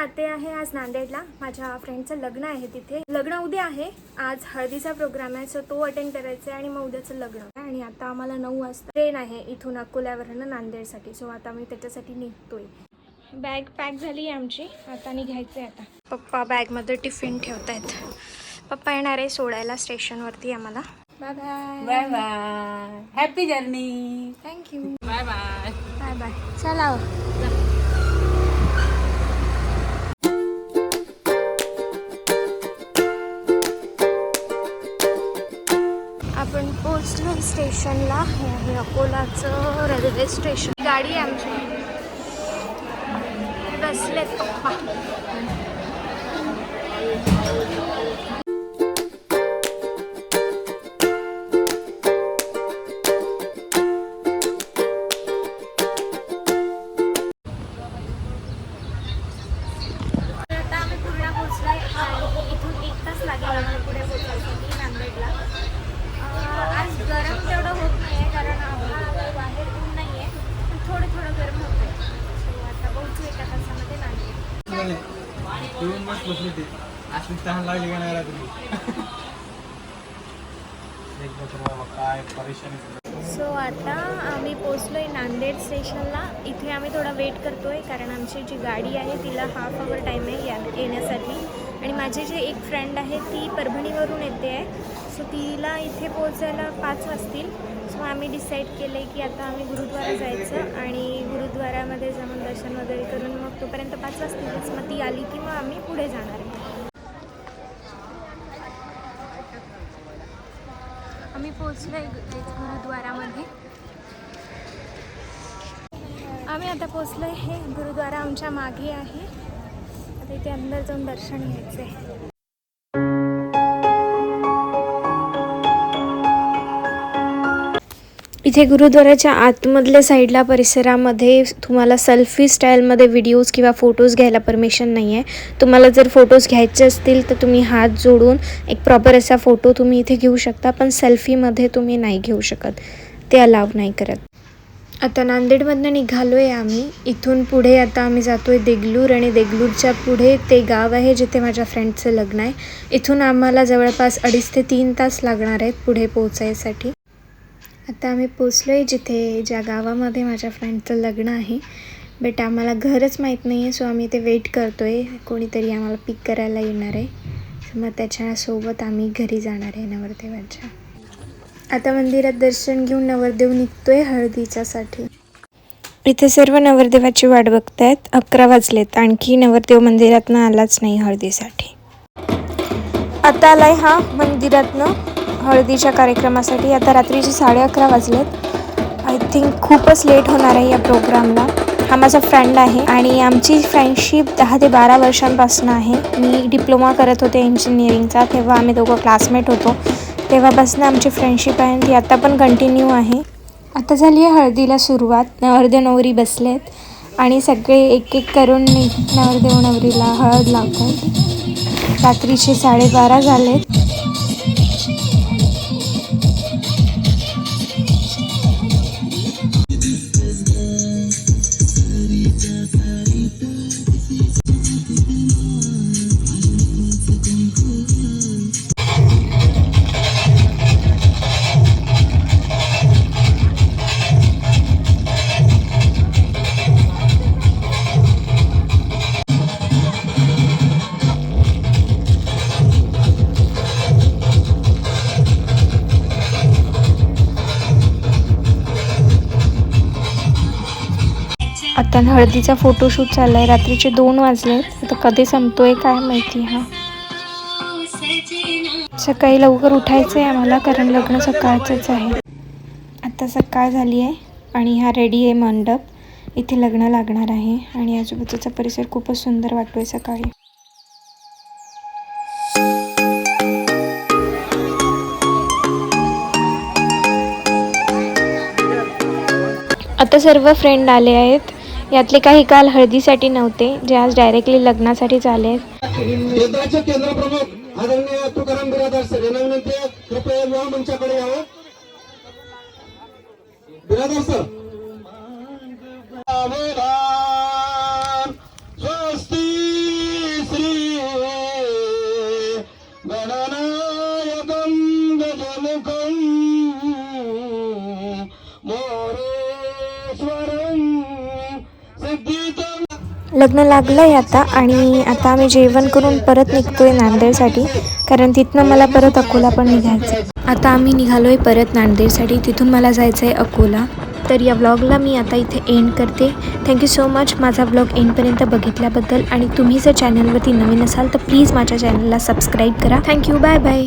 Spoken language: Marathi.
जाते आहे आज नांदेडला. माझ्या फ्रेंडचं लग्न आहे तिथे. लग्न उद्या आहे. आज हळदीचा प्रोग्राम आहे, सो तो अटेंड करायचा आहे आणि मग उद्याचं लग्न आहे. आणि आता आम्हाला 9 वाजता ट्रेन आहे इथून अकोल्यावरनं नांदेडसाठी. सो आता मी त्याच्यासाठी निघतोय. बॅग पॅक झाली आहे आमची, आता निघायचं आहे. आता पप्पा बॅगमध्ये टिफिन ठेवत आहेत. पप्पा येणार आहे सोडायला स्टेशनवरती आम्हाला. Bye bye. Bye bye. Happy journey. Thank you. Bye bye. Bye bye. चला. आपण पोहोचलो स्टेशनला. हे आहे अकोलाचं रेल्वे स्टेशन. गाडी आहे आमची. बसलेत पप्पा. आता आम्ही पूर्ण पोहोचलोय. इथून 1 तास लागेल आम्हाला पुढे पोहोचण्यासाठी नांदेडला. आज गरम तेवढं होत नाही आहे कारण आम्हाला बाहेर ऊन नाही आहे, पण थोडं थोडं गरम होतं आहे. सो आता पोहोचू 1 तासामध्ये नांदेड. सो आता आम्ही पोहोचलो आहे नांदेड स्टेशनला. इथे आम्ही थोडा वेट करतो आहे कारण आमची जी गाडी आहे तिला हाफ आवर टाईम आहे येण्यासाठी. आणि माझी जी एक फ्रेंड आहे ती परभणीवरून येते आहे, सो तिला इथे पोहोचायला 5 वाजतील. सो आम्ही डिसाईड केलं आहे की आता आम्ही गुरुद्वारा जायचं आणि गुरुद्वारामध्ये जाऊन दर्शन वगैरे करून मग तोपर्यंत 5 वाजतीलच. मग ती आली की मग आम्ही पुढे जाणार आहे. आम्ही पोहोचलो आहे गुरुद्वारामध्ये. आम्ही आता पोहोचलो आहे. हे गुरुद्वारा आमच्या मागे आहे. आता इथे अंदर जाऊन दर्शन घ्यायचं आहे. इथे गुरुद्वाराच्या आतमधल्या साईडला परिसरामध्ये तुम्हाला सेल्फी स्टाईलमध्ये व्हिडिओज किंवा फोटोज घ्यायला परमिशन नाही आहे. तुम्हाला जर फोटोज घ्यायचे असतील तर तुम्ही हात जोडून एक प्रॉपर असा फोटो तुम्ही इथे घेऊ शकता, पण सेल्फीमध्ये तुम्ही नाही घेऊ शकत, ते अलाव नाही करत. आता नांदेडमधनं निघालो आहे आम्ही. इथून पुढे आता आम्ही जातो आहे देगलूर आणि देगलूरच्या पुढे ते गाव आहे जिथे माझ्या फ्रेंडचं लग्न आहे. इथून आम्हाला जवळपास 2.5 ते 3 तास लागणार आहेत पुढे पोहोचायसाठी. आता आम्ही पोचलो आहे ज्या गावामध्ये माझ्या फ्रेंडचं लग्न आहे, बट आम्हाला घरच माहीत नाही आहे. सो आम्ही ते वेट करतो आहे, कोणीतरी आम्हाला पिक करायला येणार आहे. मग त्याच्यासोबत आम्ही घरी जाणार आहे नवरदेवाच्या. आता मंदिरात दर्शन घेऊन नवरदेव निघतो आहे हळदीच्यासाठी. इथे सर्व नवरदेवाची वाट बघत आहेत. 11 वाजलेत, आणखी नवरदेव मंदिरातनं आलाच नाही हळदीसाठी. आता आलाय हा मंदिरातनं हळदीच्या कार्यक्रमासाठी. आता रात्रीचे 11:30 वाजलेत. आय थिंक खूपच लेट होणार आहे या प्रोग्रामला. हा माझा फ्रेंड आहे आणि आमची फ्रेंडशिप 10 ते 12 वर्षांपासून आहे. मी डिप्लोमा करत होते इंजिनिअरिंगचा, तेव्हा आम्ही दोघं क्लासमेट होतो. तेव्हापासून आमची फ्रेंडशिप आहे, ती आता पण कंटिन्यू आहे. आता झाली आहे हळदीला सुरुवात. नवरदेव नवरी बसलेत आणि सगळे एक एक करून नवरदेव नवरीला हळद लावतात. रात्रीचे 12:30 झालेत. आता हळदीचा फोटोशूट चालला आहे. रात्रीचे 2 वाजलेत. आता कधी संपतोय काय माहिती. हा सकाळी लवकर उठायचं आहे आम्हाला कारण लग्न सकाळचंच आहे. आता सकाळ झाली आहे आणि हा रेडी आहे मंडप. इथे लग्न लागणार आहे आणि आजूबाजूचा परिसर खूपच सुंदर वाटतोय सकाळी. आता सर्व फ्रेंड आले आहेत. यातले काही काल हळदीसाठी नव्हते, जे आज डायरेक्टली लग्नासाठीच आले आहेत. केंद्राचे केंद्र प्रमुख आदरणीय तुकाराम बिरादार सर यांना विनंती आहे, कृपया विवाह मंचाकडे यावं. बिरादार सर. स्वस्ती लग्न लागलं आहे आता, आणि आता आम्ही जेवण करून परत निघतो आहे नांदेडसाठी, कारण तिथनं मला परत अकोला पण निघायचं आहे. आता आम्ही निघालो आहे परत नांदेडसाठी, तिथून मला जायचं आहे अकोला. तर या व्लॉगला मी आता इथे एंड करते. थँक्यू सो मच माझा व्लॉग एंडपर्यंत बघितल्याबद्दल. आणि तुम्ही जर चॅनलवरती नवीन असाल तर प्लीज माझ्या चॅनलला सबस्क्राईब करा. Thank you, bye bye.